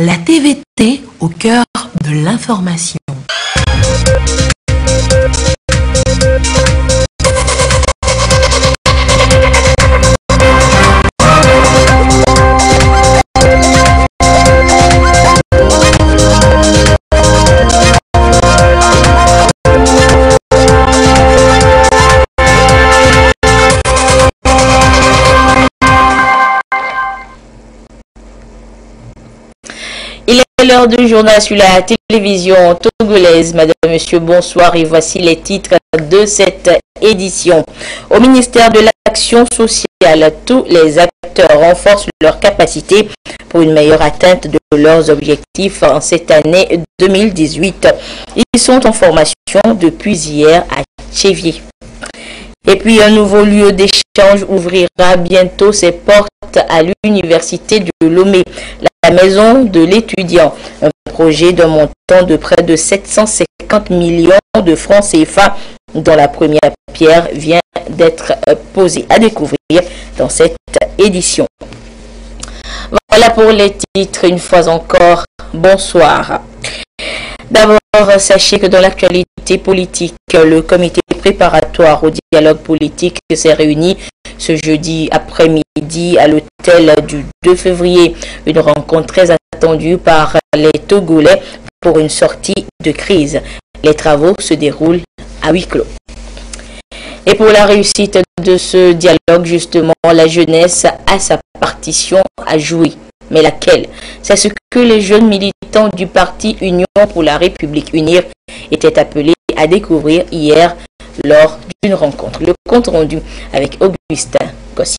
La TVT au cœur de l'information. Il est l'heure du journal sur la télévision togolaise. Madame, Monsieur, bonsoir et voici les titres de cette édition. Au ministère de l'Action sociale, tous les acteurs renforcent leurs capacités pour une meilleure atteinte de leurs objectifs en cette année 2018. Ils sont en formation depuis hier à Tchévier. Et puis un nouveau lieu d'échange ouvrira bientôt ses portes à l'université de Lomé, la maison de l'étudiant. Un projet d'un montant de près de 750 millions de francs CFA dont la première pierre vient d'être posée. À découvrir dans cette édition. Voilà pour les titres. Une fois encore, bonsoir. D'abord, sachez que dans l'actualité politique, le comité préparatoire au dialogue politique s'est réuni ce jeudi après-midi à l'hôtel du 2 février. Une rencontre très attendue par les Togolais pour une sortie de crise. Les travaux se déroulent à huis clos. Et pour la réussite de ce dialogue, justement, la jeunesse a sa partition à jouer. Mais laquelle? C'est ce que les jeunes militants du parti Union pour la République UNIR étaient appelés à découvrir hier lors d'une rencontre. Le compte rendu avec Augustin Gossi.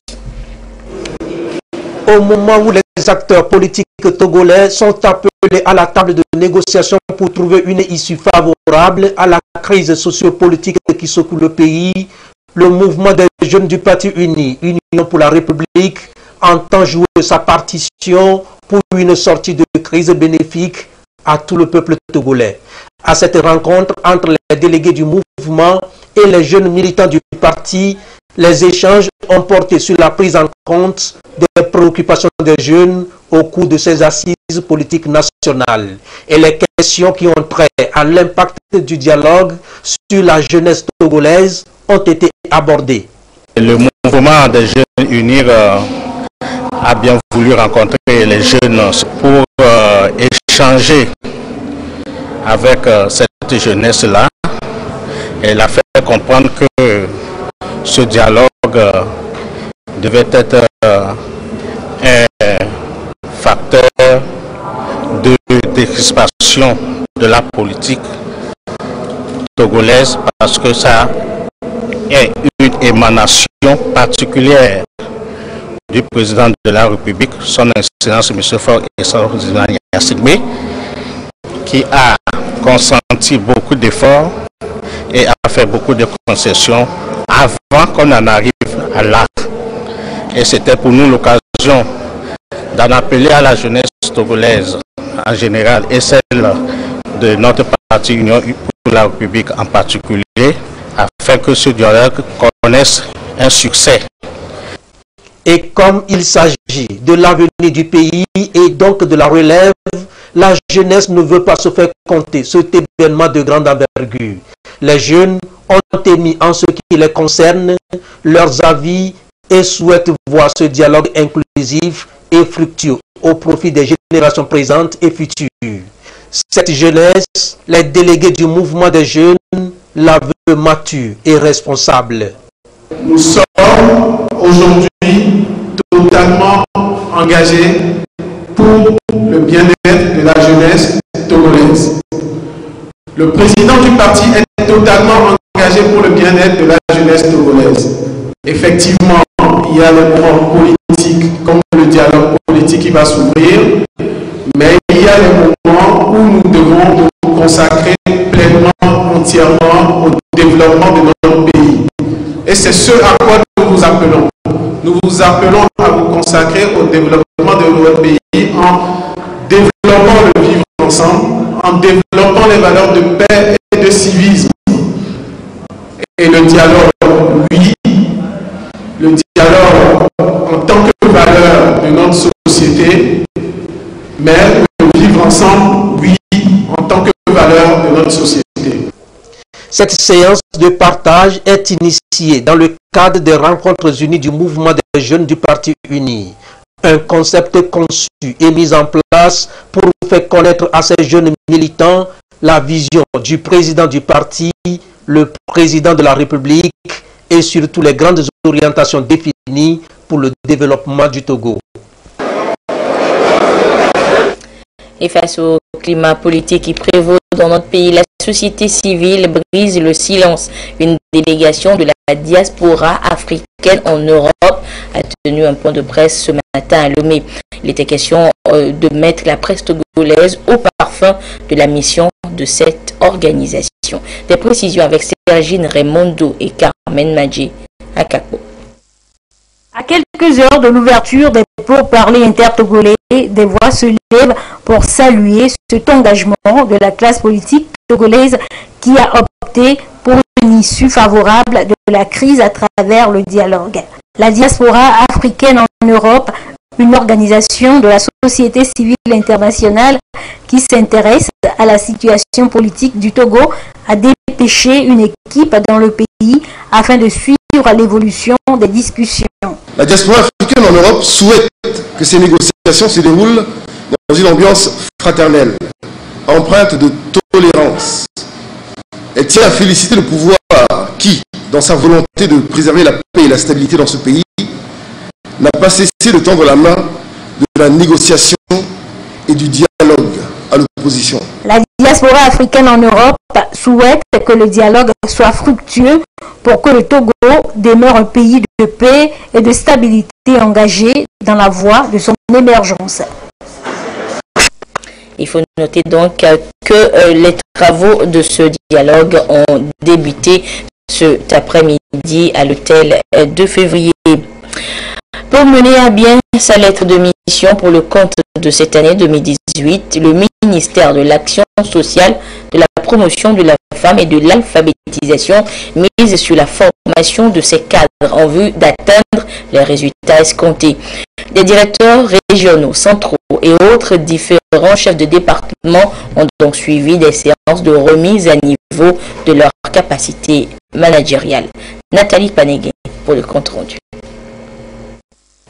Au moment où les acteurs politiques togolais sont appelés à la table de négociation pour trouver une issue favorable à la crise sociopolitique qui secoue le pays, le mouvement des jeunes du parti uni, Union pour la République, entend jouer sa partition pour une sortie de crise bénéfique à tout le peuple togolais. À cette rencontre entre les délégués du mouvement et les jeunes militants du parti, les échanges ont porté sur la prise en compte des préoccupations des jeunes au cours de ces assises politiques nationales et les questions qui ont trait à l'impact du dialogue sur la jeunesse togolaise ont été abordées. Le mouvement des jeunes unis a bien voulu rencontrer les jeunes pour échanger avec cette jeunesse-là. Elle a fait comprendre que ce dialogue devait être un facteur de décrispation de la politique togolaise parce que ça est une émanation particulière du président de la République, son Excellence M. Faure et son président Yassigbe, qui a consenti beaucoup d'efforts et a fait beaucoup de concessions avant qu'on en arrive à l'acte. Et c'était pour nous l'occasion d'en appeler à la jeunesse togolaise en général et celle de notre parti Union pour la République en particulier, afin que ce dialogue connaisse un succès. Et comme il s'agit de l'avenir du pays et donc de la relève, la jeunesse ne veut pas se faire compter cet événement de grande envergure. Les jeunes ont émis en ce qui les concerne leurs avis et souhaitent voir ce dialogue inclusif et fructueux au profit des générations présentes et futures. Cette jeunesse, les délégués du mouvement des jeunes la veulent mature et responsable. Nous sommes aujourd'hui totalement engagés pour le bien-être de la jeunesse togolaise. Le président du parti est totalement engagé pour le bien-être de la jeunesse togolaise. Effectivement, il y a le moment politique, comme le dialogue politique qui va s'ouvrir, mais il y a les moments où nous devons nous consacrer pleinement, entièrement au développement de notre pays. Et c'est ce à quoi nous vous appelons. Nous vous appelons à vous consacrer au développement de notre pays en développant le vivre ensemble, en développant les valeurs de paix et de civisme. Et le dialogue, oui, le dialogue en tant que valeur de notre société, mais le Cette séance de partage est initiée dans le cadre des rencontres unies du mouvement des jeunes du Parti uni. Un concept conçu et mis en place pour faire connaître à ces jeunes militants la vision du président du parti, le président de la République et surtout les grandes orientations définies pour le développement du Togo. Et face au climat politique qui prévaut dans notre pays, la société civile brise le silence. Une délégation de la diaspora africaine en Europe a tenu un point de presse ce matin à Lomé. Il était question de mettre la presse togolaise au parfum de la mission de cette organisation. Des précisions avec Sergine Raimondo et Carmen Madji à Kako. À quelques heures de l'ouverture des pourparlers intertogolais, des voix se lèvent pour saluer cet engagement de la classe politique togolaise qui a opté pour une issue favorable de la crise à travers le dialogue. La diaspora africaine en Europe, une organisation de la société civile internationale qui s'intéresse à la situation politique du Togo, a dépêché une équipe dans le pays afin de suivre l'évolution des discussions. La diaspora africaine en Europe souhaite que ces négociations se déroulent dans une ambiance fraternelle, empreinte de tolérance. Elle tient à féliciter le pouvoir qui, dans sa volonté de préserver la paix et la stabilité dans ce pays, n'a pas cessé de tendre la main de la négociation et du dialogue à l'opposition. La diaspora africaine en Europe souhaite que le dialogue soit fructueux pour que le Togo demeure un pays de paix et de stabilité engagé dans la voie de son émergence. Il faut noter donc que les travaux de ce dialogue ont débuté cet après-midi à l'hôtel 2 février. Pour mener à bien sa lettre de mission pour le compte de cette année 2018, le ministère de l'Action sociale, de la promotion de la femme et de l'alphabétisation mise sur la formation de ses cadres en vue d'atteindre les résultats escomptés. Des directeurs régionaux, centraux et autres différents chefs de département ont donc suivi des séances de remise à niveau de leur capacité managériale. Nathalie Panégué pour le compte rendu.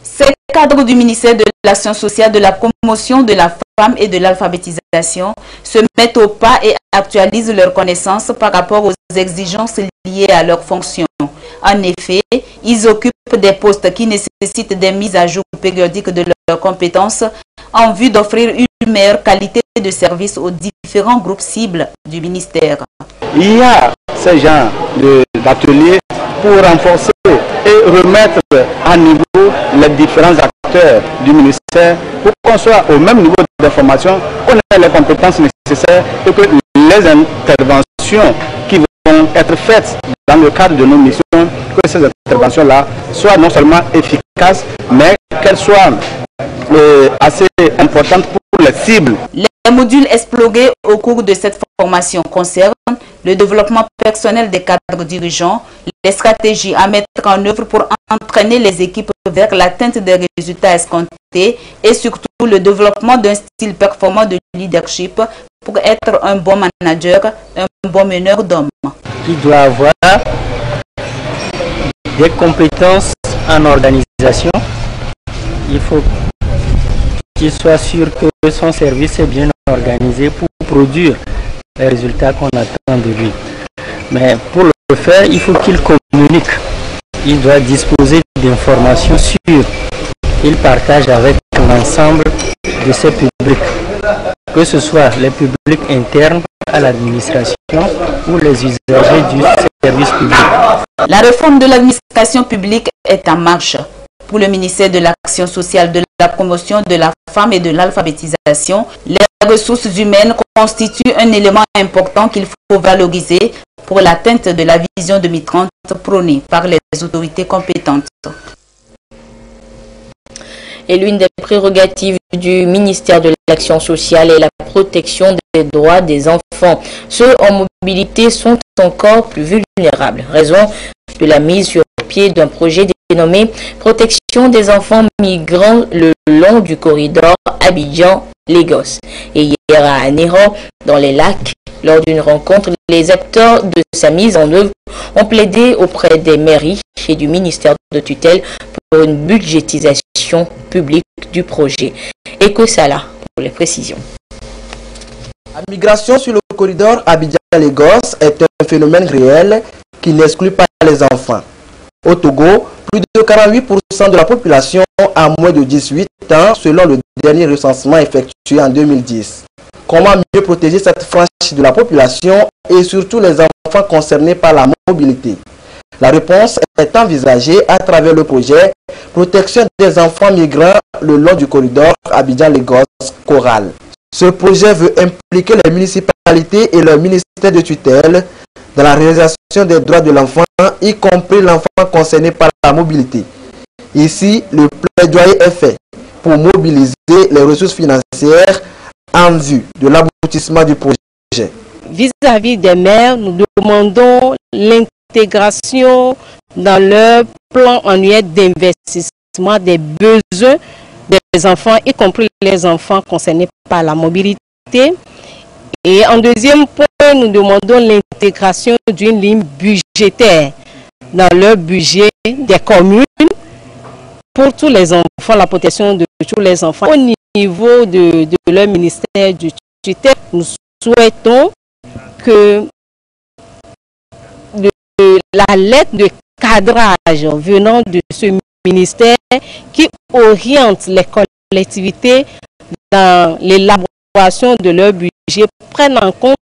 Ces cadres du ministère de l'Action sociale, de la promotion de la femme et de l'alphabétisation se mettent au pas et actualisent leurs connaissances par rapport aux exigences liées à leurs fonctions. En effet, ils occupent des postes qui nécessitent des mises à jour périodiques de leurs compétences en vue d'offrir une meilleure qualité de service aux différents groupes cibles du ministère. Il y a ce genre d'ateliers pour renforcer et remettre à niveau les différents acteurs du ministère pour qu'on soit au même niveau d'information, qu'on ait les compétences nécessaires et que les interventions qui vont être faites dans le cadre de nos missions, que ces interventions-là soient non seulement efficaces, mais qu'elles soient assez importantes pour les cibles. Les modules explorés au cours de cette formation concernent le développement personnel des cadres dirigeants, les stratégies à mettre en œuvre pour entraîner les équipes vers l'atteinte des résultats escomptés et surtout le développement d'un style performant de leadership pour être un bon manager, un bon meneur d'hommes. Il doit avoir des compétences en organisation. Il faut qu'il soit sûr que son service est bien organisé pour produire les résultats qu'on attend de lui. Mais pour le faire, il faut qu'il communique. Il doit disposer d'informations sûres. Il partage avec l'ensemble de ses publics, que ce soit les publics internes à l'administration ou les usagers du service public. La réforme de l'administration publique est en marche. Pour le ministère de l'Action sociale, de la promotion de la femme et de l'alphabétisation, les ressources humaines constituent un élément important qu'il faut valoriser pour l'atteinte de la vision 2030 prônée par les autorités compétentes. Et l'une des prérogatives du ministère de l'Action sociale est la protection des droits des enfants. Ceux en mobilité sont encore plus vulnérables. Raison de la mise sur pied d'un projet dénommé Protection des enfants migrants le long du corridor Abidjan Lagos. Et hier à Néron, dans les lacs, lors d'une rencontre, les acteurs de sa mise en œuvre ont plaidé auprès des mairies et du ministère de tutelle pour une budgétisation publique du projet. Ekosala pour les précisions. La migration sur le corridor Abidjan-Lagos est un phénomène réel qui n'exclut pas les enfants. Au Togo, plus de 48% de la population a moins de 18 ans selon le dernier recensement effectué en 2010. Comment mieux protéger cette frange de la population et surtout les enfants concernés par la mobilité? La réponse est envisagée à travers le projet Protection des enfants migrants le long du corridor Abidjan-Lagos-Coral. Ce projet veut impliquer les municipalités et le ministère de tutelle dans la réalisation des droits de l'enfant, y compris l'enfant concerné par la mobilité. Ici, le plaidoyer est fait pour mobiliser les ressources financières en vue de l'aboutissement du projet. Vis-à-vis des maires, nous demandons l'intégration dans leur plan annuel d'investissement des besoins des enfants, y compris les enfants concernés par la mobilité. Et en deuxième point, nous demandons l'intégration d'une ligne budgétaire dans leur budget des communes pour tous les enfants, la protection de tous les enfants. Au niveau de leur ministère du tutelle, nous souhaitons que la lettre de cadrage venant de ce ministère qui oriente les collectivités dans l'élaboration de leur budget prenne en compte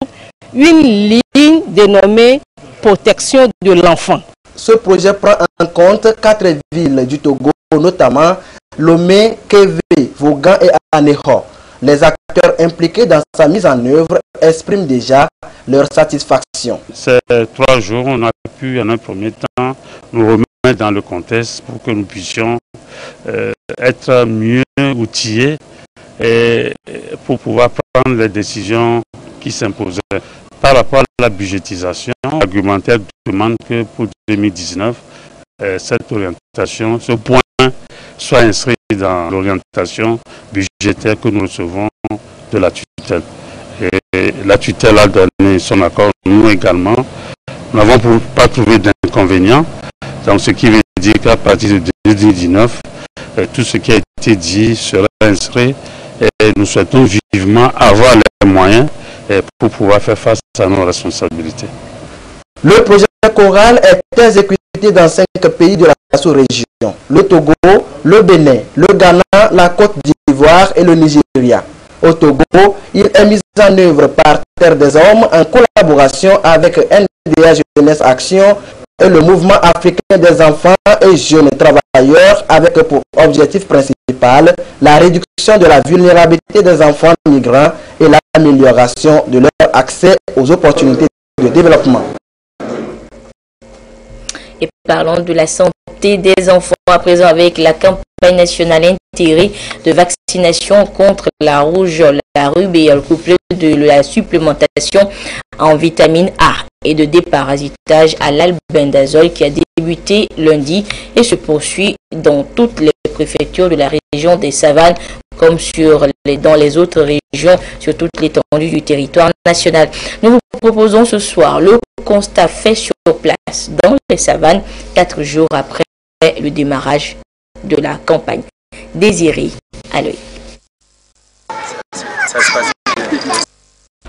une ligne dénommée protection de l'enfant. Ce projet prend en compte 4 villes du Togo, notamment Lomé, Kévé, Vaughan et Aného. Les acteurs impliqués dans sa mise en œuvre expriment déjà leur satisfaction. Ces 3 jours, on a pu en un premier temps nous remettre dans le contexte pour que nous puissions être mieux outillés et pour pouvoir prendre les décisions qui s'imposaient. Par rapport à la budgétisation, l'argumentaire demande que pour 2019, cette orientation, ce point soit inscrit dans l'orientation budgétaire que nous recevons de la tutelle. Et la tutelle a donné son accord, nous également. Nous n'avons pas trouvé d'inconvénient, donc ce qui veut dire qu'à partir de 2019, tout ce qui a été dit sera inscrit et nous souhaitons vivement avoir les moyens pour pouvoir faire face à nos responsabilités. Le projet Coral est exécuté dans 5 pays de la sous-région. Le Togo, le Bénin, le Ghana, la Côte d'Ivoire et le Nigeria. Au Togo, il est mis en œuvre par Terre des Hommes en collaboration avec NDA Jeunesse Action et le Mouvement africain des enfants et jeunes travailleurs avec pour objectif principal la réduction de la vulnérabilité des enfants migrants et l'amélioration de leur accès aux opportunités de développement. Et parlons de la santé des enfants à présent avec la campagne nationale intégrée de vaccination contre la rougeole, la rubéole, couplée de la supplémentation en vitamine A et de déparasitage à l'albendazole qui a débuté lundi et se poursuit dans toutes les préfectures de la région des Savanes comme dans les autres régions sur toute l'étendue du territoire national. Nous vous proposons ce soir le constat fait sur place dans les Savanes 4 jours après le démarrage de la campagne. Désiré à l'œil.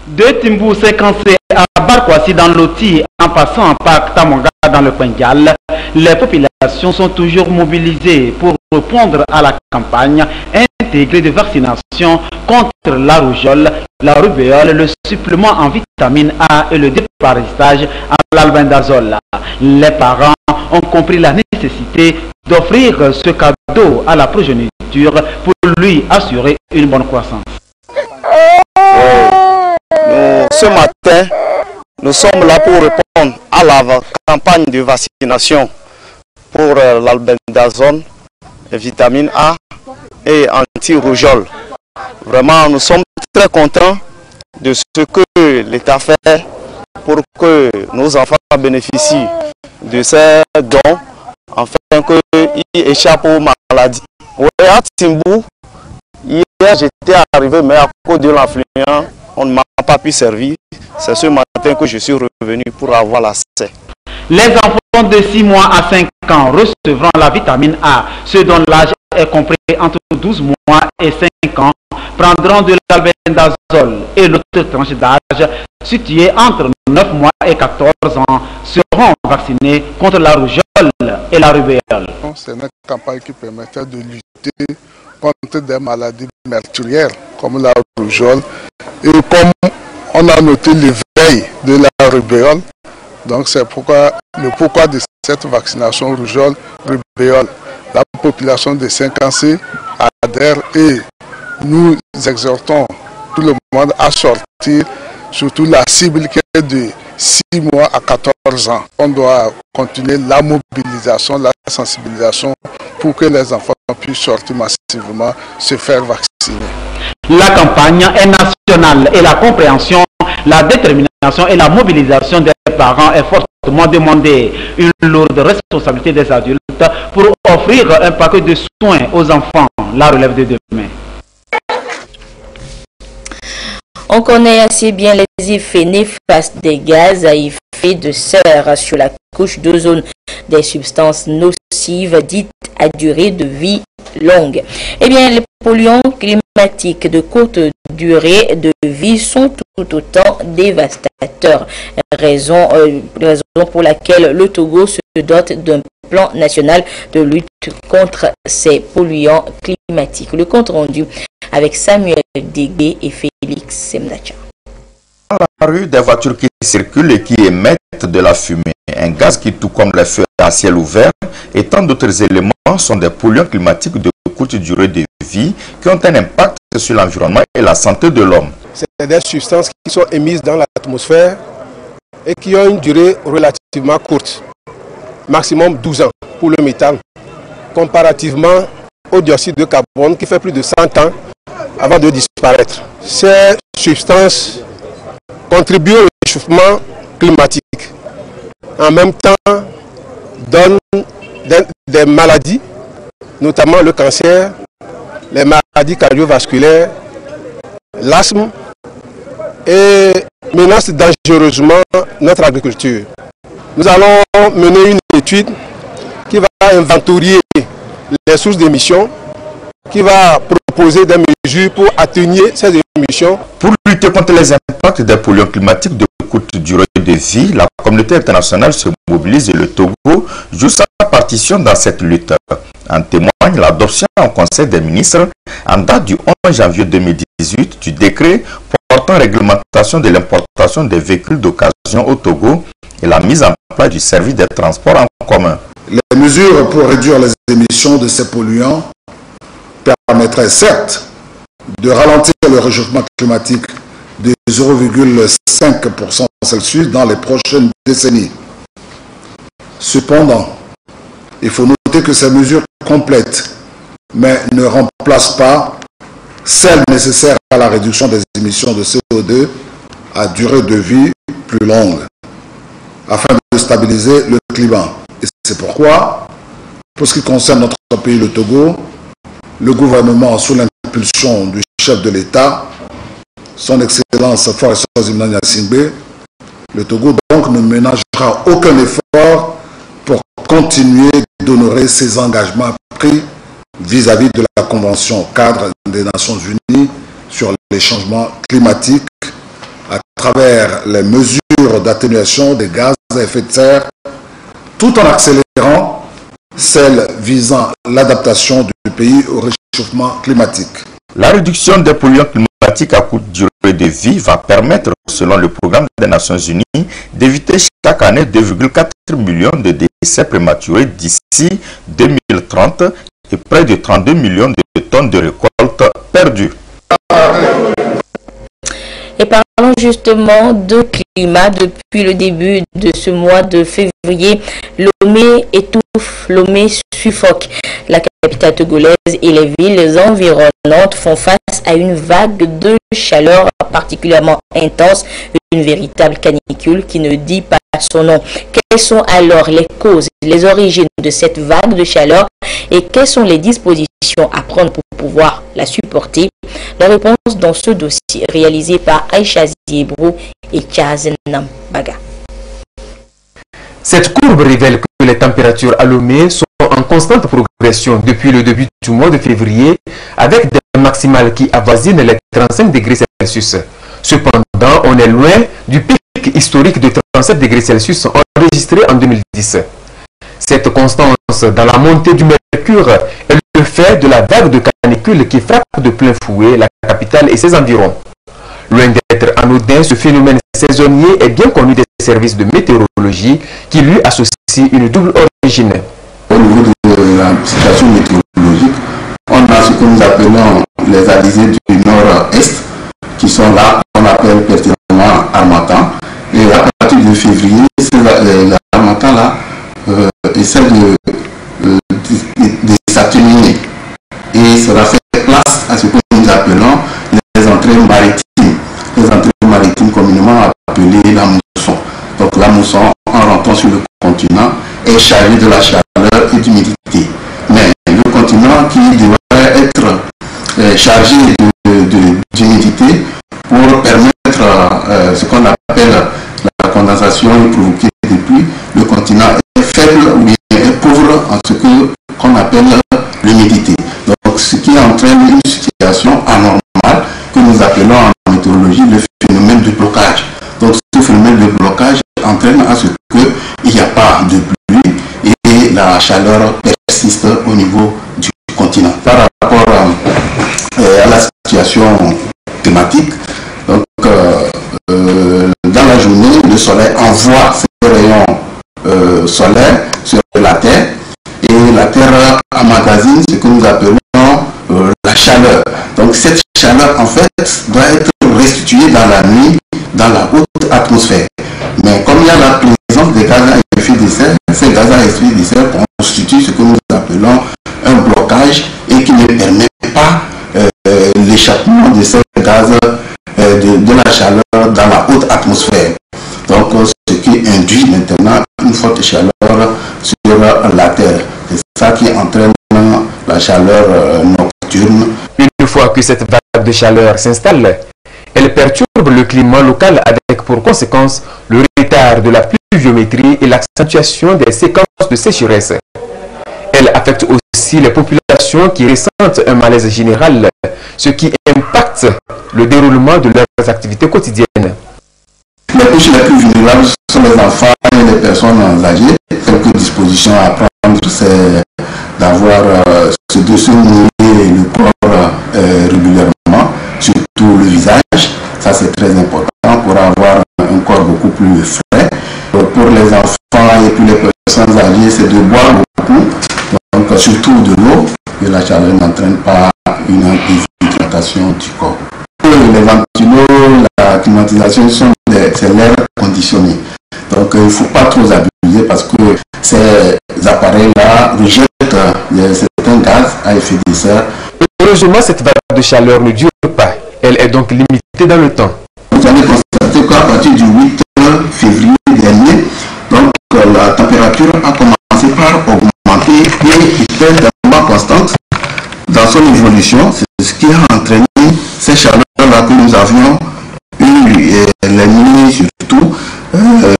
De Timbou séquencé à Barkwasi dans l'Oti en passant par Tamonga dans le Pengal, les populations sont toujours mobilisées pour répondre à la campagne intégrée de vaccination contre la rougeole, la rubéole, le supplément en vitamine A et le déparasitage à l'albendazole. Les parents ont compris la nécessité d'offrir ce cadeau à la progéniture pour lui assurer une bonne croissance. Ce matin, nous sommes là pour répondre à la campagne de vaccination pour l'albendazole, vitamine A et anti-rougeole. Vraiment, nous sommes très contents de ce que l'État fait pour que nos enfants bénéficient de ces dons afin qu'ils échappent aux maladies. À Timbou, il y Hier, j'étais arrivé, mais à cause de l'influence, on ne m'a pas pu servir. C'est ce matin que je suis revenu pour avoir l'accès. Les enfants de 6 mois à 5 ans recevront la vitamine A. Ceux dont l'âge est compris entre 12 mois et 5 ans prendront de l'albendazole et l'autre tranche d'âge située entre 9 mois et 14 ans seront vaccinés contre la rougeole et la rubéole. C'est une campagne qui permettait de lutter contre des maladies meurtrières comme la rougeole. Et comme on a noté l'éveil de la rubéole, donc c'est pourquoi de cette vaccination rougeole-rubéole. La population de 5 ans adhère et nous exhortons tout le monde à sortir, surtout la cible qui est de 6 mois à 14 ans. On doit continuer la mobilisation, la sensibilisation pour que les enfants puissent sortir massivement, se faire vacciner. La campagne est nationale et la compréhension, la détermination et la mobilisation des parents est fortement demandée. Une lourde responsabilité des adultes pour offrir un paquet de soins aux enfants, la relève de demain. On connaît assez bien les effets néfastes des gaz à effet de serre sur la couche d'ozone, des substances nocives dites à durée de vie longue. Eh bien, les polluants climatiques de courte durée de vie sont tout autant dévastateurs. Raison pour laquelle le Togo se dote d'un plan national de lutte contre ces polluants climatiques. Le compte rendu avec Samuel Dégué et Félix Semdacha. Dans la rue, des voitures qui circulent et qui émettent de la fumée, un gaz qui, tout comme les feux à ciel ouvert et tant d'autres éléments, sont des polluants climatiques de courte durée de vie qui ont un impact sur l'environnement et la santé de l'homme. C'est des substances qui sont émises dans l'atmosphère et qui ont une durée relativement courte, maximum 12 ans pour le méthane, comparativement au dioxyde de carbone qui fait plus de 100 ans avant de disparaître. Ces substances contribuent au réchauffement climatique. En même temps, donnent des maladies, notamment le cancer, les maladies cardiovasculaires, l'asthme et menacent dangereusement notre agriculture. Nous allons mener une étude qui va inventorier les sources d'émissions, qui va proposer des mesures pour atténuer ces émissions. Pour lutter contre les impacts des polluants climatiques de courte durée de vie, la communauté internationale se mobilise et le Togo joue sa partition dans cette lutte. En témoigne l'adoption en Conseil des ministres en date du 11 janvier 2018 du décret portant réglementation de l'importation des véhicules d'occasion au Togo et la mise en place du service des transports en commun. Les mesures pour réduire les émissions de ces polluants permettraient certes de ralentir le réchauffement climatique de 0,5% Celsius dans les prochaines décennies. Cependant, il faut noter que ces mesures complètent, mais ne remplacent pas celles nécessaires à la réduction des émissions de CO2 à durée de vie plus longue, afin de stabiliser le climat. Et c'est pourquoi, pour ce qui concerne notre pays, le Togo, le gouvernement, sous l'impulsion du chef de l'État, son Excellence Faure Swaziman Gnassingbé, le Togo donc ne ménagera aucun effort pour continuer d'honorer ses engagements pris vis-à-vis de la Convention cadre des Nations Unies sur les changements climatiques à travers les mesures d'atténuation des gaz à effet de serre, tout en accélérant celles visant l'adaptation du pays au réchauffement climatique. La réduction des polluants climatiques à courte durée de vie va permettre, selon le programme des Nations Unies, d'éviter chaque année 2,4 millions de décès prématurés d'ici 2030 et près de 32 millions de tonnes de récoltes perdues. Et parlons justement de climat. Depuis le début de ce mois de février, Lomé étouffe, Lomé suffoque. La capitale togolaise et les villes environnantes font face à une vague de chaleur particulièrement intense, une véritable canicule qui ne dit pas son nom. Quelles sont alors les causes, les origines de cette vague de chaleur et quelles sont les dispositions à prendre pour pouvoir la supporter? La réponse dans ce dossier réalisé par Aïcha Ziebrou et Chazen Nambaga. Cette courbe révèle que les températures à Lomé sont en constante progression depuis le début du mois de février, avec des maximales qui avoisinent les 35 degrés Celsius. Cependant, on est loin du pic historique de 37 degrés Celsius enregistré en 2010. Cette constance dans la montée du mercure est le fait de la vague de canicule qui frappe de plein fouet la capitale et ses environs. Loin d'être anodin, ce phénomène saisonnier est bien connu des services de météorologie qui lui associent une double origine. Au niveau de la situation météorologique, on a ce que nous appelons les alizés du nord-est qui sont là, on appelle pertinemment harmattan. Et à partir de février, les harmattans-là essaient de s'atténuer. Et cela fait place à ce que nous appelons les entrées maritimes. Les entrées maritimes communément appelées la mousson. Donc la mousson, en rentrant sur le continent, est chargée de la chaleur et d'humidité. Mais le continent qui devrait être chargé d'humidité pour permettre ce qu'on appelle la condensation et provoquer des pluies, le continent est faible ou bien est pauvre en ce qu'on appelle l'humidité. Donc ce qui entraîne une situation anormale que nous appelons en météorologie le phénomène de blocage. Donc ce phénomène de blocage entraîne à ce qu'il n'y a pas de pluie et la chaleur persiste au niveau du continent. Par rapport à la situation climatique, donc, dans la journée, le soleil envoie ses rayons solaires sur la Terre et la Terre emmagasine ce que nous appelons la chaleur. Donc cette chaleur en fait doit être restituée dans la nuit, dans la haute atmosphère. Mais comme il y a la présence des gaz à effet de serre, ces gaz à effet de serre constituent ce que nous appelons un blocage et qui ne permet pas l'échappement de ces gaz de la chaleur dans la haute atmosphère. Donc ce qui induit maintenant une forte chaleur sur la Terre. C'est ça qui entraîne la chaleur nocturne. Une fois que cette vague de chaleur s'installe, elle perturbe le climat local avec pour conséquence le retard de la pluviométrie et l'accentuation des séquences de sécheresse. Elle affecte aussi les populations qui ressentent un malaise général, ce qui impacte le déroulement de leurs activités quotidiennes. Les couches les plus vulnérables sont les enfants et les personnes âgées. Quelques dispositions à prendre, c'est d'avoir de se mouiller le corps régulièrement, surtout le visage. Ça c'est très important pour avoir un corps beaucoup plus frais. Pour les enfants et puis les personnes âgées, c'est de boire beaucoup, donc surtout de l'eau, que la chaleur n'entraîne pas une déshydratation du corps. Les ventilos, la climatisation, c'est l'air conditionné. Donc il ne faut pas trop abuser parce que ces appareils-là rejettent certains gaz à effet de serre. Heureusement, cette vague de chaleur ne dure pas. Elle est donc limitée dans le temps. Vous allez constater qu'à partir du 8 février dernier, donc, la température a commencé par augmenter et était tellement constante dans son évolution. C'est ce qui a entraîné ces chaleurs-là que nous avions eu les nuits surtout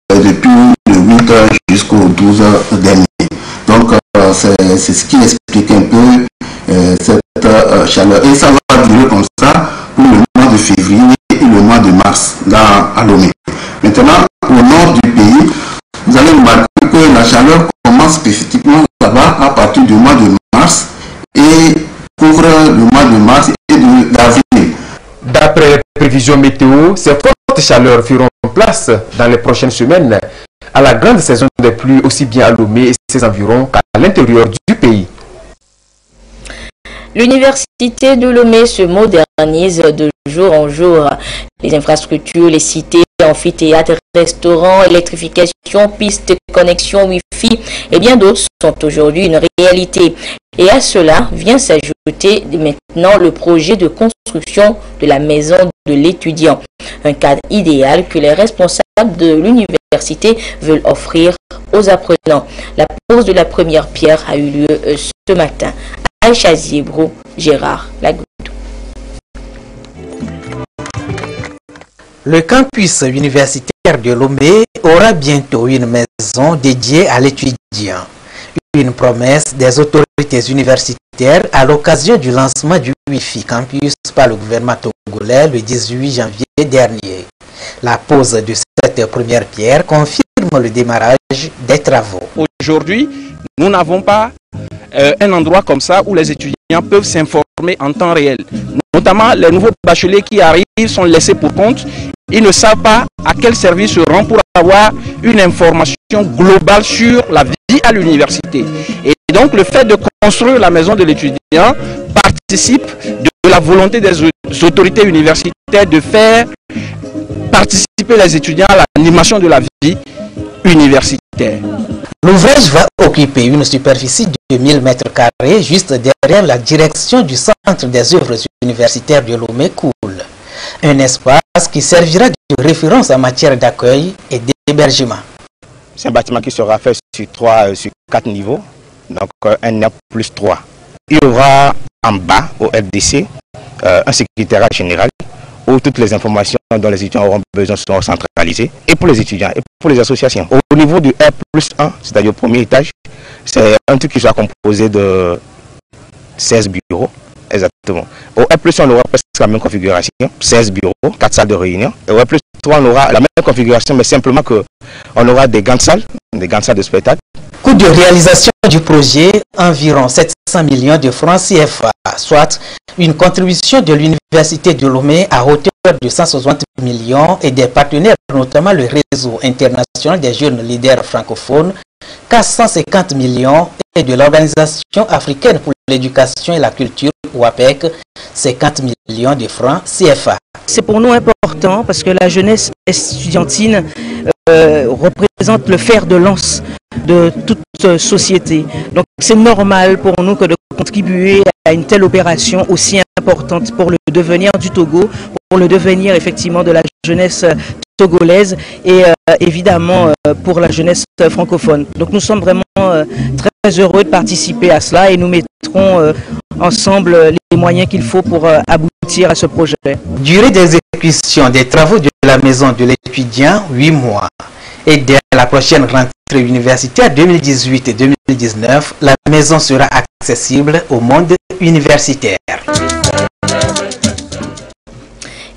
depuis le 8 jusqu'au 12 dernier. Donc c'est ce qui explique un peu cette chaleur. Et ça va durer comme ça pour le mois de février et le mois de mars à Lomé. Maintenant, au nord du pays, vous allez remarquer que la chaleur commence spécifiquement là-bas à partir du mois de mars et couvre le mois de mars et d'avril. D'après les prévisions météo, ces fortes chaleurs feront place dans les prochaines semaines à la grande saison des pluies aussi bien à Lomé et ses environs qu'à l'intérieur du pays. L'université de Lomé se modernise de jour en jour. Les infrastructures, les cités, amphithéâtres, restaurants, électrification, pistes, connexion Wi-Fi et bien d'autres sont aujourd'hui une réalité. Et à cela vient s'ajouter maintenant le projet de construction de la maison de l'étudiant. Un cadre idéal que les responsables de l'université veulent offrir aux apprenants. La pose de la première pierre a eu lieu ce matin. Aïcha Ziebrou, Gérard Lagoudou. Le campus universitaire de Lomé aura bientôt une maison dédiée à l'étudiant. Une promesse des autorités universitaires à l'occasion du lancement du Wi-Fi Campus par le gouvernement togolais le 18 janvier dernier. La pose de cette première pierre confirme le démarrage des travaux. Aujourd'hui, nous n'avons pas un endroit comme ça où les étudiants peuvent s'informer en temps réel. Notamment, les nouveaux bacheliers qui arrivent sont laissés pour compte. Ils ne savent pas à quel service se rendre pour avoir une information globale sur la vie à l'université. Et donc, le fait de construire la maison de l'étudiant participe de la volonté des autorités universitaires de faire participer les étudiants à l'animation de la vie universitaire. L'ouvrage va occuper une superficie de 1000 m² juste derrière la direction du Centre des œuvres universitaires de Lomé Cool. Un espace qui servira de référence en matière d'accueil et d'hébergement. C'est un bâtiment qui sera fait sur 4 niveaux, donc un R+3. Il y aura en bas, au RDC, un secrétariat général où toutes les informations dont les étudiants auront besoin seront centralisées, et pour les étudiants, et pour les associations. Au niveau du R+1, c'est-à-dire au premier étage, c'est un truc qui sera composé de 16 bureaux, exactement. Au R+1, on aura presque la même configuration, 16 bureaux, 4 salles de réunion. Et au R+3, on aura la même configuration, mais simplement qu'on aura des grandes salles de spectacle. Coût de réalisation du projet, environ 700 millions de francs CFA, soit une contribution de l'Université de Lomé à hauteur de 160 millions et des partenaires, notamment le réseau international des jeunes leaders francophones, 450 millions et de l'Organisation africaine pour l'éducation et la culture, OAPEC, 50 millions de francs CFA. C'est pour nous important parce que la jeunesse estudiantine représente le fer de lance de toute société. Donc c'est normal pour nous que de contribuer à une telle opération aussi importante pour le devenir du Togo, pour le devenir effectivement de la jeunesse togolaise et évidemment pour la jeunesse francophone. Donc nous sommes vraiment très heureux de participer à cela et nous mettrons ensemble les moyens qu'il faut pour aboutir à ce projet. Durée d'exécution des travaux de la maison de l'étudiant, 8 mois. Et dès la prochaine rentrée universitaire 2018 et 2019, la maison sera accessible au monde universitaire.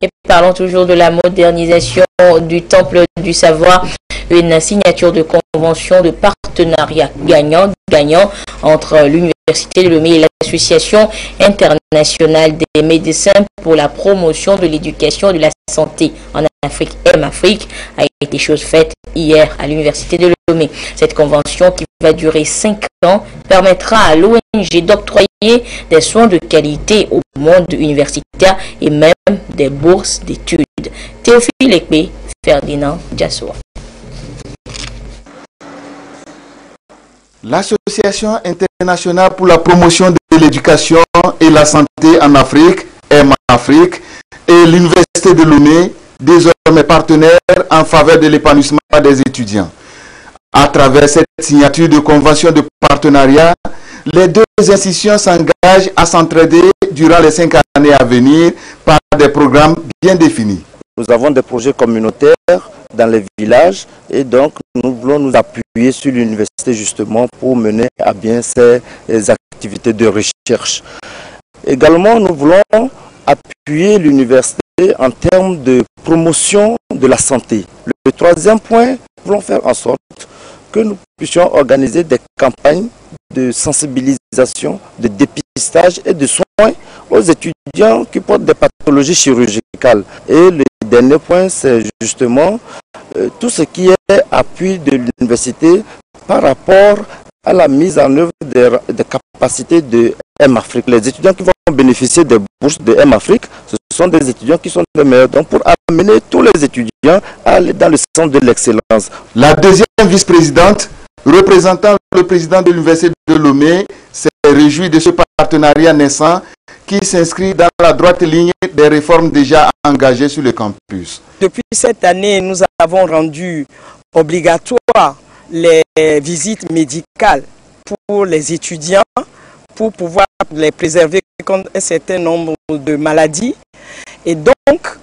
Et parlons toujours de la modernisation du Temple du Savoir. Une signature de convention de partenariat gagnant-gagnant entre l'Université de Lomé et l'Association internationale des médecins pour la promotion de l'éducation et de la santé en Afrique, M-Afrique, a été chose faite hier à l'Université de Lomé. Cette convention, qui va durer 5 ans, permettra à l'ONG d'octroyer des soins de qualité au monde universitaire et même des bourses d'études. Théophile Ekpe, Ferdinand Diassoa. L'Association internationale pour la promotion de l'éducation et la santé en Afrique, M-Afrique, et l'Université de Lomé, désormais partenaires en faveur de l'épanouissement des étudiants. À travers cette signature de convention de partenariat, les deux institutions s'engagent à s'entraider durant les 5 années à venir par des programmes bien définis. Nous avons des projets communautaires dans les villages et donc nous voulons nous appuyer sur l'université justement pour mener à bien ces activités de recherche. Également, nous voulons appuyer l'université en termes de promotion de la santé. Le troisième point, nous voulons faire en sorte que nous puissions organiser des campagnes de sensibilisation, de dépistage et de soins aux étudiants qui portent des pathologies chirurgicales. Et le dernier point, c'est justement tout ce qui est appui de l'université par rapport à la mise en œuvre des capacités de M-Afrique. Les étudiants qui vont bénéficier des bourses de M-Afrique, ce sont des étudiants qui sont les meilleurs. Donc pour amener tous les étudiants à aller dans le sens de l'excellence. La deuxième vice-présidente, représentant le président de l'Université de Lomé, s'est réjoui de ce partenariat naissant qui s'inscrit dans la droite ligne des réformes déjà engagées sur le campus. Depuis cette année, nous avons rendu obligatoire les visites médicales pour les étudiants pour pouvoir les préserver contre un certain nombre de maladies. Et donc,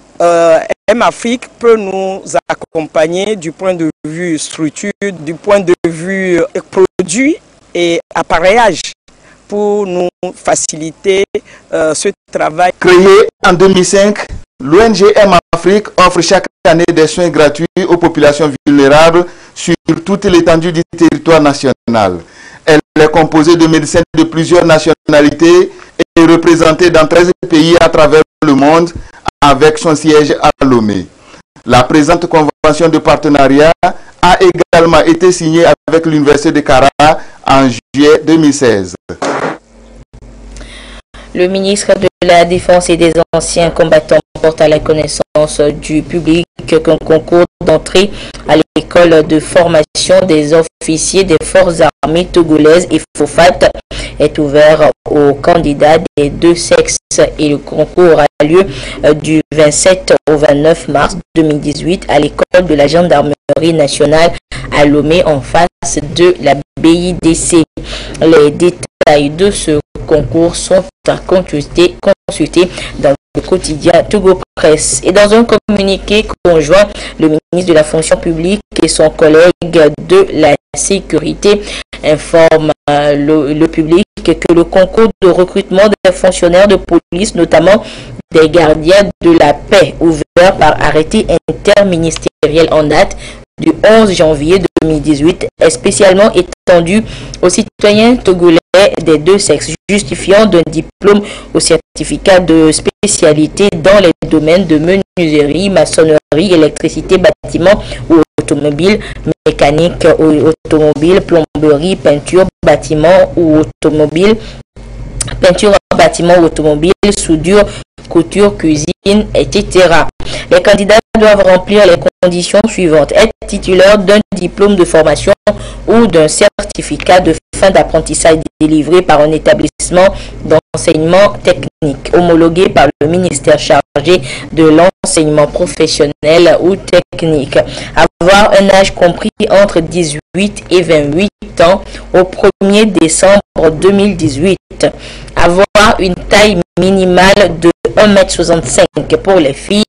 M-Afrique peut nous accompagner du point de vue structure, du point de vue produit et appareillage pour nous faciliter ce travail. Créé en 2005, l'ONG M-Afrique offre chaque année des soins gratuits aux populations vulnérables sur toute l'étendue du territoire national. Elle est composée de médecins de plusieurs nationalités et représentée dans 13 pays à travers le monde avec son siège à Lomé. La présente convention de partenariat a également été signée avec l'Université de Kara en juillet 2016. Le ministre de la Défense et des Anciens Combattants porte à la connaissance du public qu'un concours d'entrée à l'école de formation des officiers des forces armées togolaises et FOFAT est ouvert aux candidats des deux sexes et le concours a lieu du 27 au 29 mars 2018 à l'école de la gendarmerie nationale à Lomé en face de la BIDC. Les détails de ce concours sont à consulter dans le quotidien Togo Presse. Et dans un communiqué conjoint, le ministre de la fonction publique et son collègue de la sécurité informent le public que le concours de recrutement des fonctionnaires de police, notamment des gardiens de la paix, ouvert par arrêté interministériel en date du 11 janvier 2018 est spécialement étendu aux citoyens togolais des deux sexes, justifiant d'un diplôme au certificat de spécialité dans les domaines de menuiserie, maçonnerie, électricité, bâtiment ou automobile, mécanique ou automobile, plomberie, peinture, bâtiment ou automobile, peinture, bâtiment ou automobile, soudure, couture, cuisine, etc. Les candidats doivent remplir les conditions suivantes: être titulaire d'un diplôme de formation ou d'un certificat de fin d'apprentissage délivré par un établissement d'enseignement technique homologué par le ministère chargé de l'enseignement professionnel ou technique, avoir un âge compris entre 18 et 28 ans au 1er décembre 2018, avoir une taille minimale de 1,65 m pour les filles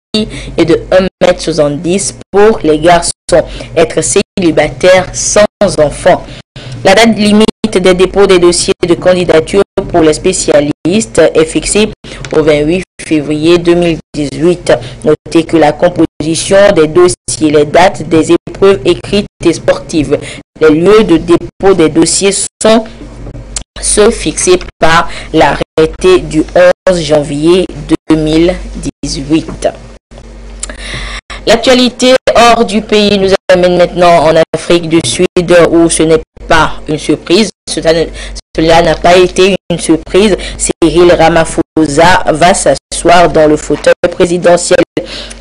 et de 1,70 m pour les garçons, être célibataire sans enfant. La date limite des dépôts des dossiers de candidature pour les spécialistes est fixée au 28 février 2018. Notez que la composition des dossiers, les dates des épreuves écrites et sportives, les lieux de dépôt des dossiers sont ceux fixés par l'arrêté du 11 janvier 2018. L'actualité hors du pays nous amène maintenant en Afrique du Sud où ce n'est pas une surprise. Cela n'a pas été une surprise. Cyril Ramaphosa va s'asseoir dans le fauteuil présidentiel.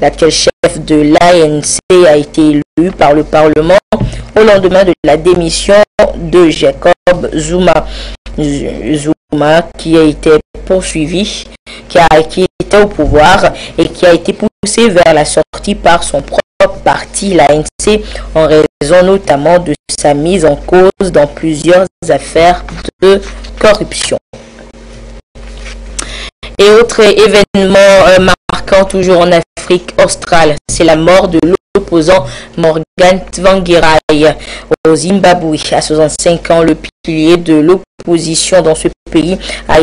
L'actuel chef de l'ANC a été élu par le Parlement au lendemain de la démission de Jacob Zuma. Zuma qui a été poursuivi, qui était au pouvoir et qui a été poussé vers la sortie par son propre parti, l'ANC, en raison notamment de sa mise en cause dans plusieurs affaires de corruption. Et autre événement marquant toujours en Afrique australe, c'est la mort de l'opposant Morgan Tsvangirai au Zimbabwe. À 65 ans, le pilier de l'opposition dans ce pays a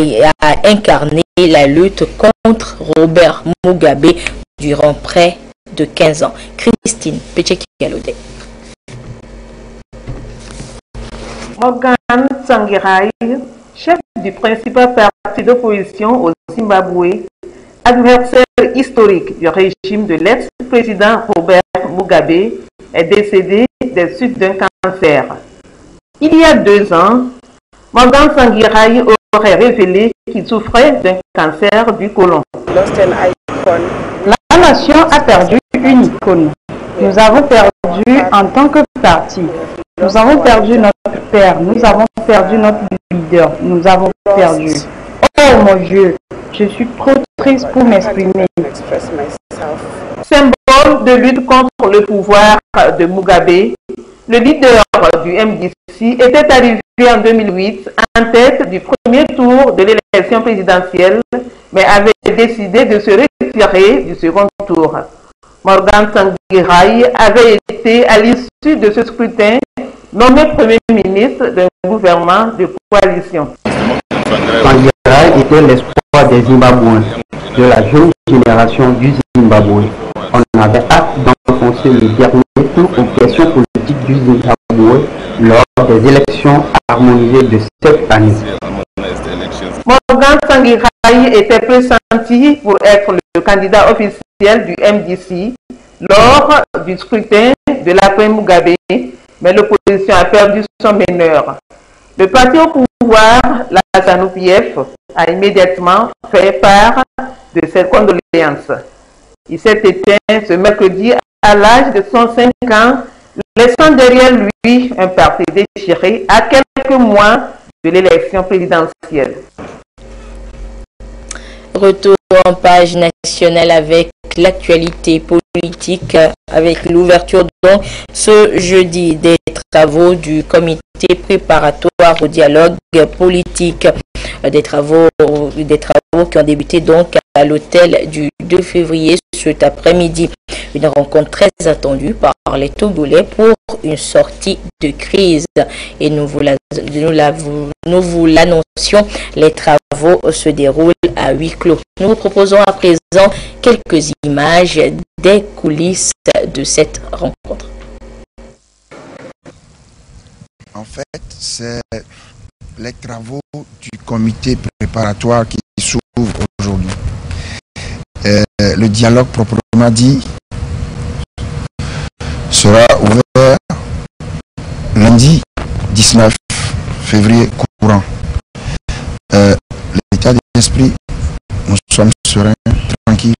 incarné la lutte contre Robert Mugabe durant près de 15 ans. Christine Pecheki-Galode. Morgan Tsvangirai, chef du principal parti d'opposition au Zimbabwe, adversaire historique du régime de l'ex-président Robert Mugabe, est décédé des suites d'un cancer. Il y a 2 ans, Morgan Tsvangirai aurait révélé qu'il souffrait d'un cancer du côlon. La nation a perdu une icône. Nous avons perdu en tant que parti. Nous avons perdu notre père. Nous avons perdu notre leader. Nous avons perdu. Oh mon Dieu, je suis trop triste pour m'exprimer. Symbole de lutte contre le pouvoir de Mugabe, le leader du MDC était arrivé en 2008 en tête du premier tour cours de l'élection présidentielle, mais avait décidé de se retirer du second tour. Morgan Tsvangirai avait été, à l'issue de ce scrutin, nommé Premier ministre d'un gouvernement de coalition. Tsvangirai était l'espoir des Zimbabwéens, de la jeune génération du Zimbabwe. On avait hâte d'enfoncer le dernier tour aux questions politiques du Zimbabwe lors des élections harmonisées de cette année. Morgan Tsvangirai était pressenti pour être le candidat officiel du MDC lors du scrutin de l'après Mugabe, mais l'opposition a perdu son meneur. Le parti au pouvoir, la ZANU-PF, a immédiatement fait part de ses condoléances. Il s'est éteint ce mercredi à l'âge de 105 ans, laissant derrière lui un parti déchiré à quelques mois de l'élection présidentielle. Retour en page nationale avec l'actualité politique, avec l'ouverture donc ce jeudi des travaux du comité préparatoire au dialogue politique. Des travaux qui ont débuté donc à l'hôtel du 2 février cet après-midi. Une rencontre très attendue par les Togolais pour une sortie de crise. Et nous vous l'annoncions, les travaux se déroulent à huis clos. Nous vous proposons à présent quelques images des coulisses de cette rencontre. En fait, c'est les travaux du comité préparatoire qui s'ouvrent aujourd'hui. Le dialogue proprement dit sera ouvert lundi 19 février courant. L'état d'esprit, nous sommes sereins, tranquilles.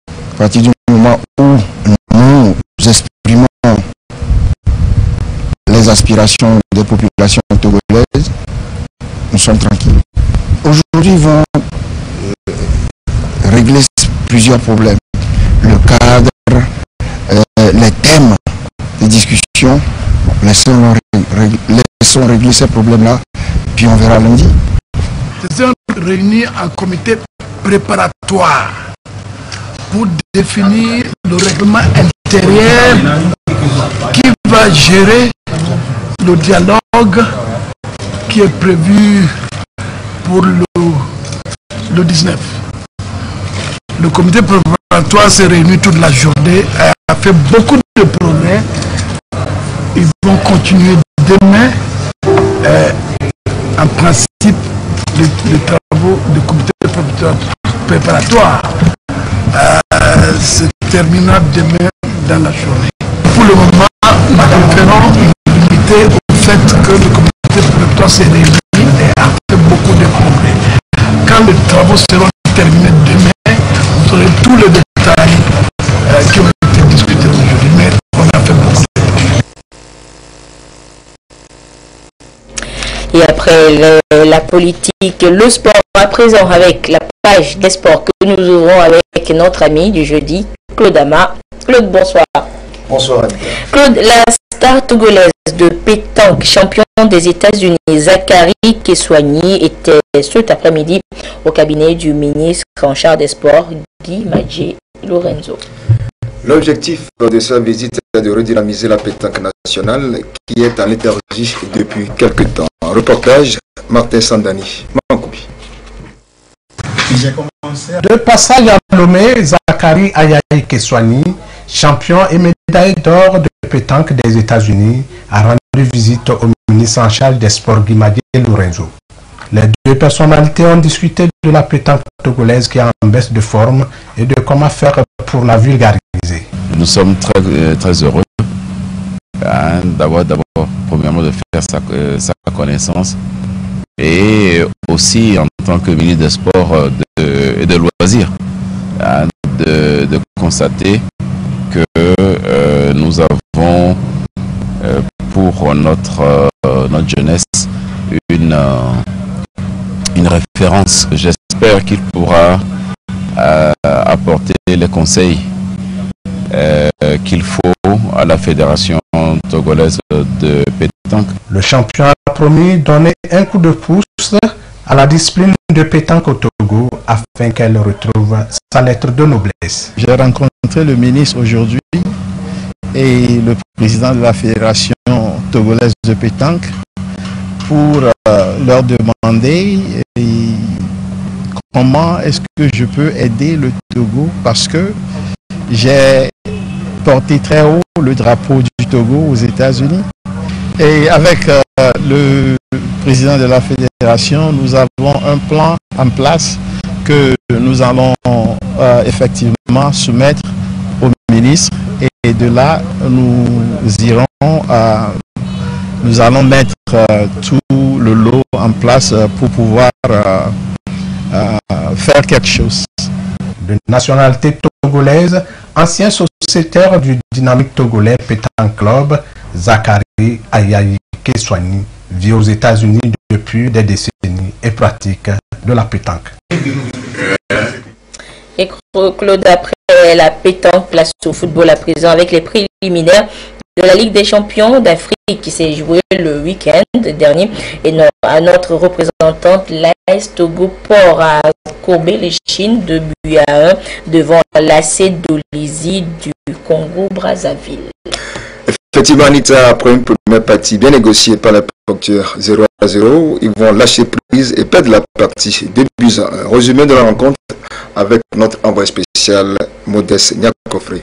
À partir du moment où nous exprimons les aspirations des populations togolaises, nous sommes tranquilles. Aujourd'hui, vont régler plusieurs problèmes. Le cadre, les thèmes de discussion, laissons régler ces problèmes-là, puis on verra lundi. Nous sommes réunis en comité préparatoire pour définir le règlement intérieur qui va gérer le dialogue qui est prévu pour le 19. Le comité préparatoire s'est réuni toute la journée, a fait beaucoup de progrès. Ils vont continuer demain. En principe, les travaux du comité préparatoire se terminera demain dans la journée. Pour le moment, nous préférons limiter au fait que le comité préparatoire s'est réuni et a fait beaucoup de progrès. Quand les travaux seront terminés demain, vous aurez tous les détails qui ont été discutés aujourd'hui, mais on a fait beaucoup de progrès. Et après la politique, le sport à présent avec la page des sports que nous ouvrons avec notre ami du jeudi, Claude Ama. Claude, bonsoir. Bonsoir. Claude, la star togolaise de pétanque, champion des États-Unis, Zachary Kessoigny, était cet après-midi au cabinet du ministre en charge des sports, Guy Madjé Lorenzo. L'objectif de sa visite est de redynamiser la pétanque nationale qui est en léthargie depuis quelques temps. Reportage, Martin Sandani. Mankoubi. De passage à Lomé, Zachary Ayayi Kessoigny, champion et médaille d'or de pétanque des États-Unis, a rendu visite au ministre en charge des sports Guy Madjé Lorenzo. Les deux personnalités ont discuté de la pétanque togolaise qui est en baisse de forme et de comment faire pour la vulgariser. Nous sommes très heureux d'abord, premièrement, de faire sa connaissance et aussi en tant que ministre des Sports et de loisirs, de constater que nous avons pour notre jeunesse une référence. J'espère qu'il pourra apporter les conseils qu'il faut à la Fédération togolaise de pétanque. Le champion a promis donner un coup de pouce à la discipline de pétanque au Togo afin qu'elle retrouve sa lettre de noblesse. J'ai rencontré le ministre aujourd'hui et le président de la Fédération togolaise de pétanque pour leur demander comment est-ce que je peux aider le Togo, parce que j'ai porté très haut le drapeau du Togo aux États-Unis. Et avec le président de la fédération, nous avons un plan en place que nous allons effectivement soumettre au ministre. Et de là, nous allons mettre tout le lot en place pour pouvoir faire quelque chose. De nationalité togolaise, ancien sociétaire du dynamique togolais Pétanque Club, Zakari Ayayi Keswani vit aux États-Unis depuis des décennies et pratique de la pétanque. Et Claude, après la pétanque, place au football à présent avec les préliminaires de la Ligue des champions d'Afrique qui s'est jouée le week-end dernier. Et à notre représentante, l'AS Togo Port a courbé les Chines 2-1 devant l'AC Dolisie du Congo-Brazzaville. Effectivement, Anita, après une première partie bien négociée par la facture 0-0, ils vont lâcher prise et perdre la partie 2-1. Résumé de la rencontre avec notre envoyé spécial Modeste Nyakofre.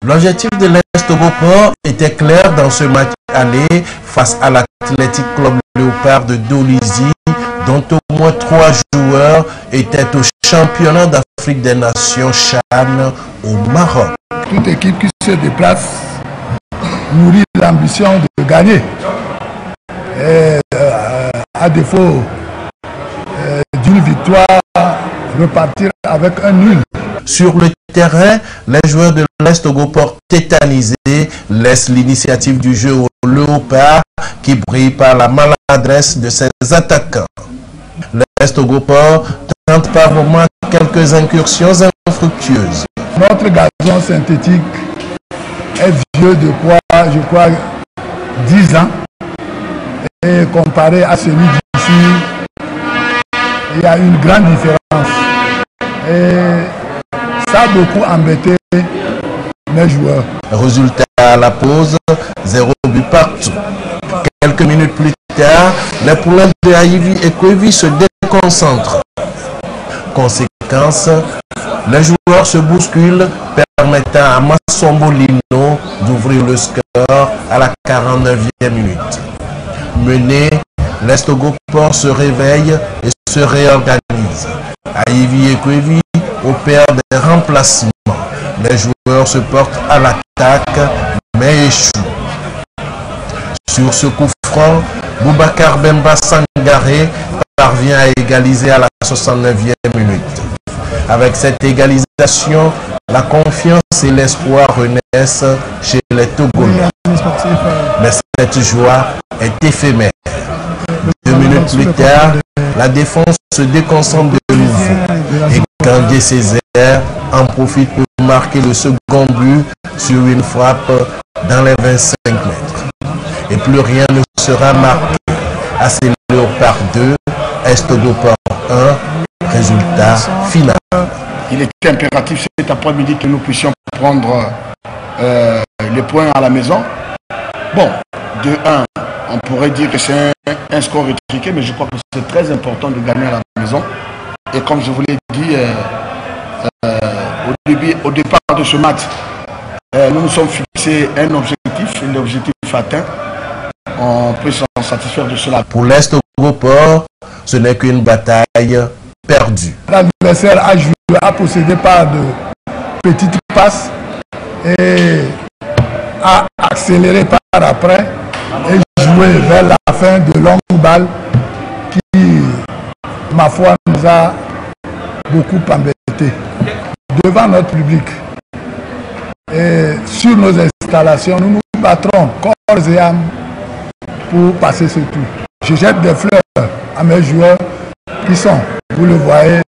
L'objectif de l'AS Togo Port était clair dans ce match aller face à l'Athletic Club Léopard de Dolisie, dont au moins 3 joueurs étaient au championnat d'Afrique des Nations CHAN au Maroc. Toute équipe qui se déplace nourrit l'ambition de gagner. Et, à défaut d'une victoire, repartir avec un nul. Sur le terrain, les joueurs de l'AS Togo Port tétanisés laissent l'initiative du jeu au Léopard qui brille par la maladresse de ses attaquants. L'AS Togo Port tente par moments quelques incursions infructueuses. Notre gazon synthétique est vieux de quoi, je crois, 10 ans. Et comparé à celui d'ici, il y a une grande différence. Et ça a beaucoup embêté mes joueurs. Résultat à la pause, 0 but partout. Quelques minutes plus tard, les poulains de Haïvi et Kwevi se déconcentrent. Conséquence, les joueurs se bousculent, permettant à Massombo Lino d'ouvrir le score à la 49e minute. Mené, l'AS Togo Port se réveille et se réorganise. Haïvi et Kwevi opèrent des remplacements. Les joueurs se portent à l'attaque, mais échouent. Sur ce coup franc, Boubacar Bemba Sangaré parvient à égaliser à la 69e minute. Avec cette égalisation, la confiance et l'espoir renaissent chez les Togolais. Mais cette joie est éphémère. 2 minutes plus tard, la défense se déconcentre de nouveau. Et Kandié Césaire en profite pour marquer le second but sur une frappe dans les 25 mètres. Et plus rien ne sera marqué. AC Léopard 2, AS Togo Port 1, résultat final. Il est impératif cet après-midi que nous puissions prendre les points à la maison. Bon, de 1, on pourrait dire que c'est un score étriqué, mais je crois que c'est très important de gagner à la maison. Et comme je vous l'ai dit au départ de ce match, nous nous sommes fixés un objectif, et l'objectif atteint, on peut s'en satisfaire de cela. Pour l'AS Togo Port, ce n'est qu'une bataille perdue. L'adversaire a possédé par de petites passes et a accéléré par après et joué vers la fin de longues balles qui, ma foi, nous a beaucoup embêtés devant notre public. Et sur nos installations, nous nous battrons corps et âme pour passer ce tour. Je jette des fleurs à mes joueurs qui sont, vous le voyez,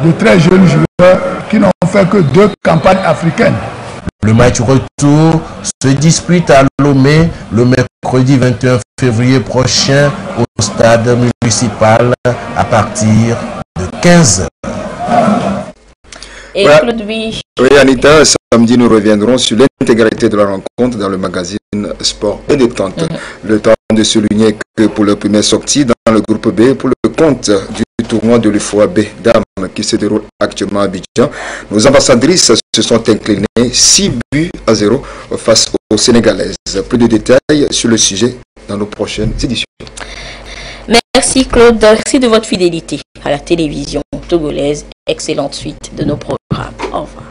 de très jeunes joueurs qui n'ont fait que 2 campagnes africaines. Le match retour se dispute à Lomé le mercredi 21 février prochain au stade municipal à partir de 15h. Et Ouais. Claude Bich. Oui, Anita, samedi, nous reviendrons sur l'intégralité de la rencontre dans le magazine Sport et Détente. Le temps de souligner que pour leur première sortie dans le groupe B, pour le compte du tournoi de l'UFOA B Dames qui se déroule actuellement à Abidjan, nos ambassadrices se sont inclinées 6-0 face aux Sénégalaises. Plus de détails sur le sujet dans nos prochaines éditions. Merci Claude, merci de votre fidélité à la télévision togolaise. Excellente suite de nos programmes. Au revoir.